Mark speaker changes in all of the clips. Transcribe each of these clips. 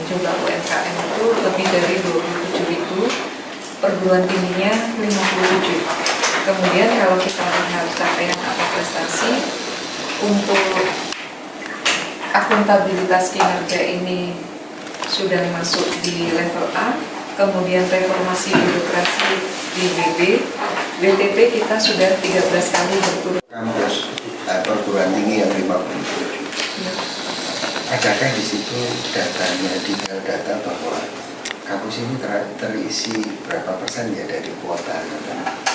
Speaker 1: jumlah UMKM itu lebih dari 27.000, perguruan tingginya 57. Kemudian kalau kita lihat capaian atau prestasi, untuk akuntabilitas kinerja ini sudah masuk di level A, kemudian reformasi birokrasi di BB, BTP kita sudah 13 kali berturut.
Speaker 2: Kampus perguruan tinggi yang 57. Adakah di situ datanya, detail data bahwa kampus ini terisi berapa persen ya dari kuota?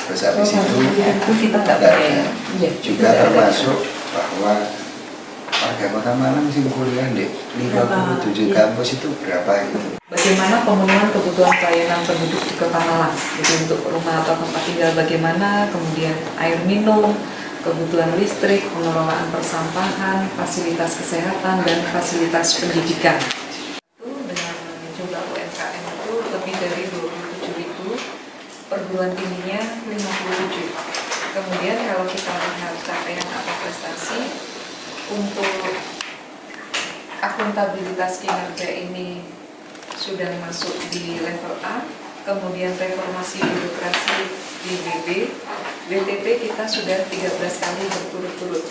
Speaker 2: Terus habis itu
Speaker 1: kita datanya
Speaker 2: juga termasuk bahwa warga Kota Malang sing kuliah di 57 kampus itu berapa gitu?
Speaker 1: Bagaimana pemenuhan kebutuhan pelayanan penduduk di Kota Malang? Jadi untuk rumah atau tempat tinggal bagaimana, kemudian air minum, kebutuhan listrik, pengelolaan persampahan, fasilitas kesehatan, dan fasilitas pendidikan. Dengan jumlah UMKM itu lebih dari 27.000, perguruan tingginya 57. Kemudian kalau kita lihat capaian atau prestasi, untuk akuntabilitas kinerja ini sudah masuk di level A, kemudian reformasi birokrasi di BB, BTP kita sudah 13 kali berturut-turut.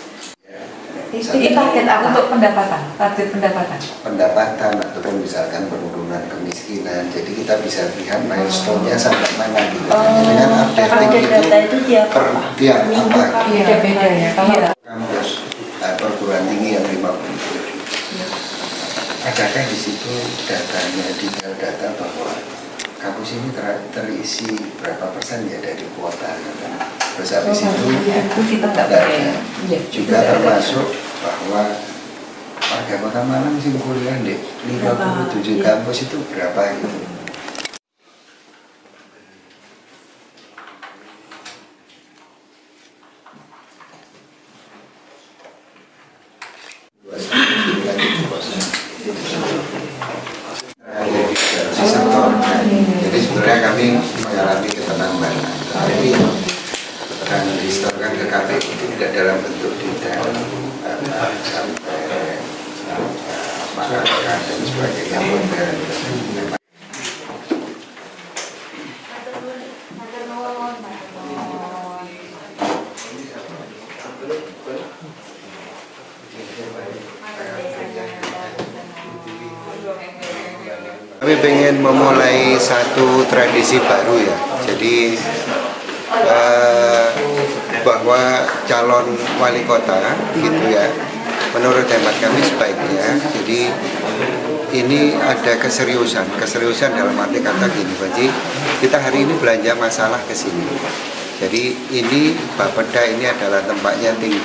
Speaker 1: Itu target apa? Untuk pendapatan, target pendapatan.
Speaker 2: Pendapatan ataupun misalkan penurunan kemiskinan, jadi kita bisa lihat milestone-nya sampai mana gitu. Dengan updating itu per tiap apa?
Speaker 1: Beda-beda ya.
Speaker 2: Kampus perguruan tinggi yang 57. Adakah di situ datanya, detail data bahwa kampus ini terisi berapa persen ya dari kuota? Terus habis itu
Speaker 1: kita datanya
Speaker 2: juga termasuk bahwa warga Kota Malang sing kuliah di 57 kampus itu berapa gitu? Jadi sebenarnya kami mengalami ketenangan, tapi keterangan disetorkan ke KPU itu tidak dalam bentuk detail sampai masyarakat dan sebagainya. Kami pengen memulai satu tradisi baru ya, jadi bahwa calon wali kota gitu ya, menurut hemat kami sebaiknya, jadi ini ada keseriusan dalam arti kata gini, Pak, kita hari ini belanja masalah ke sini. Jadi ini Bapeda ini adalah tempatnya think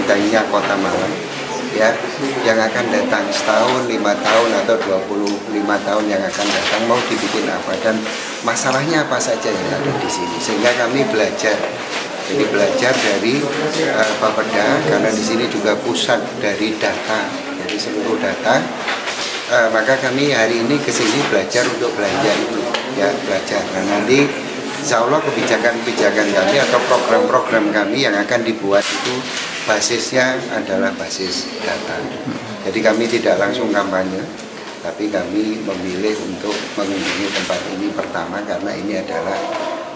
Speaker 2: tanknya Kota Malang. Ya, yang akan datang setahun, 5 tahun atau 25 tahun yang akan datang mau dibikin apa dan masalahnya apa saja yang ada di sini, sehingga kami belajar. Jadi belajar dari Bapeda karena di sini juga pusat dari data, jadi seluruh data. Maka kami hari ini ke sini belajar untuk belanja itu, ya belajar. Nah nanti insya Allah kebijakan-kebijakan kami atau program-program kami yang akan dibuat itu basisnya adalah basis data. Jadi kami tidak langsung kampanye, tapi kami memilih untuk mengunjungi tempat ini pertama karena ini adalah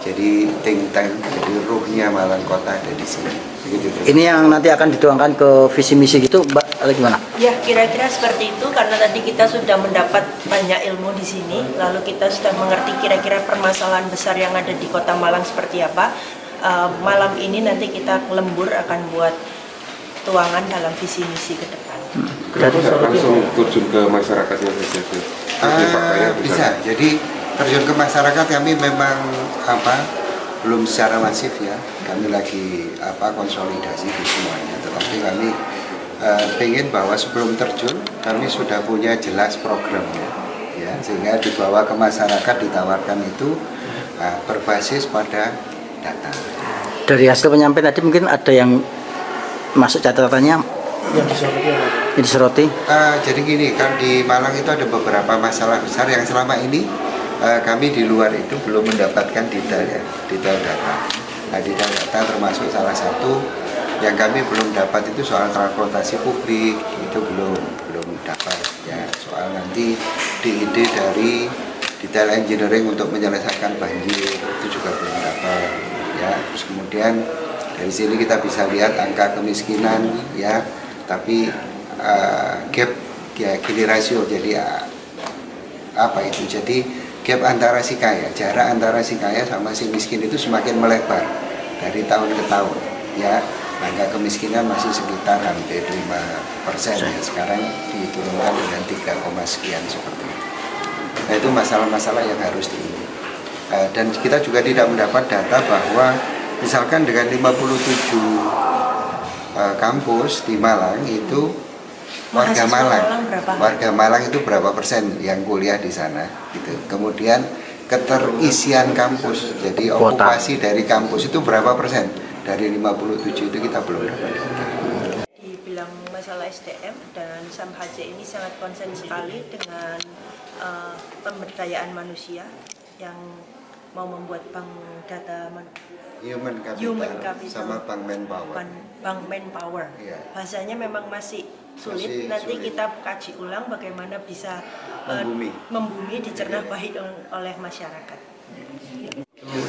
Speaker 2: jadi think tank, jadi ruhnya Malang Kota ada di sini. Begitu.
Speaker 3: Ini yang nanti akan dituangkan ke visi misi gitu, Mbak, atau gimana? Ya,
Speaker 4: kira-kira seperti itu karena tadi kita sudah mendapat banyak ilmu di sini, lalu kita sudah mengerti kira-kira permasalahan besar yang ada di Kota Malang seperti apa. Malam ini nanti kita lembur akan buat tuangan dalam visi misi ke depan.
Speaker 5: Langsung terjun ke masyarakatnya saja.
Speaker 2: Bisa. Jadi terjun ke masyarakat kami memang belum secara masif ya. Kami lagi konsolidasi di semuanya. Tetapi kami pengen bahwa sebelum terjun kami sudah punya jelas programnya, ya sehingga dibawa ke masyarakat ditawarkan itu berbasis pada data.
Speaker 3: Dari hasil penyampaian tadi mungkin ada yang masuk catatannya yang disoroti.
Speaker 2: Jadi gini, kan di Malang itu ada beberapa masalah besar yang selama ini kami di luar itu belum mendapatkan detail data. Nah, detail data termasuk salah satu yang kami belum dapat itu soal transportasi publik, itu belum dapat ya. Soal nanti DID dari detail engineering untuk menyelesaikan banjir itu juga belum dapat ya. Terus kemudian dari sini kita bisa lihat angka kemiskinan ya, tapi gap ya gini rasio, jadi apa itu, jadi gap antara si kaya, jarak antara si kaya sama si miskin itu semakin melebar dari tahun ke tahun ya. Angka kemiskinan masih sekitar hampir 5% ya, sekarang diturunkan dengan 3, sekian seperti itu. Nah itu masalah-masalah yang harus diini. Dan kita juga tidak mendapat data bahwa misalkan dengan 57 kampus di Malang itu warga Malang itu berapa persen yang kuliah di sana gitu. Kemudian keterisian kampus, jadi okupasi dari kampus itu berapa persen dari 57 itu kita belum dapat data.
Speaker 4: Dibilang masalah SDM, dan SAMHJ ini sangat konsen sekali dengan pemberdayaan manusia yang mau membuat bank data
Speaker 2: Human capital sama bank manpower.
Speaker 4: Bank manpower.
Speaker 2: Iya.
Speaker 4: Bahasanya memang masih sulit. Nanti
Speaker 2: sulit.
Speaker 4: kita kaji ulang bagaimana bisa membumi dicerna baik oleh masyarakat.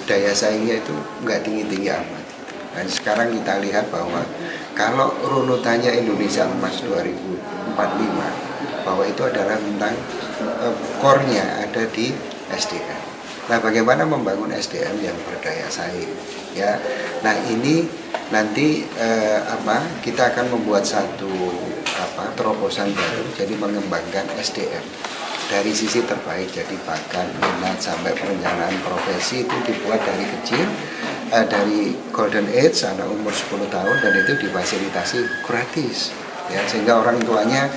Speaker 2: Daya saingnya itu nggak tinggi-tinggi amat. Dan sekarang kita lihat bahwa kalau runutannya Indonesia Emas 2045, bahwa itu adalah tentang core-nya ada di SDM. Nah, bagaimana membangun SDM yang berdaya saing? Ya, nah ini nanti kita akan membuat satu terobosan baru, jadi mengembangkan SDM dari sisi terbaik, jadi bakat, minat sampai perencanaan profesi itu dibuat dari kecil, dari golden age anak umur 10 tahun, dan itu difasilitasi gratis ya, sehingga orang tuanya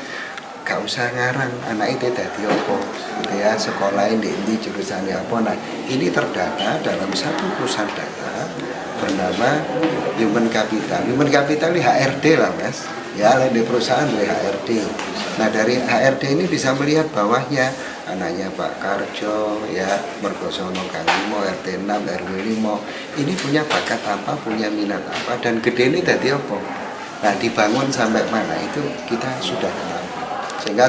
Speaker 2: gak usah ngarang anak itu tadi apa gitu ya, sekolah ini jurusannya apa. Nah ini terdata dalam satu perusahaan data bernama Human Capital. Human Capital ini HRD lah mas ya, di perusahaan dari HRD. Nah dari HRD ini bisa melihat bawahnya anaknya Pak Karjo ya, Mergosono Kang Limo, RT 6, RW 5 ini punya bakat apa, punya minat apa, dan gede ini tadi apa. Nah dibangun sampai mana itu kita sudah kenal, sehingga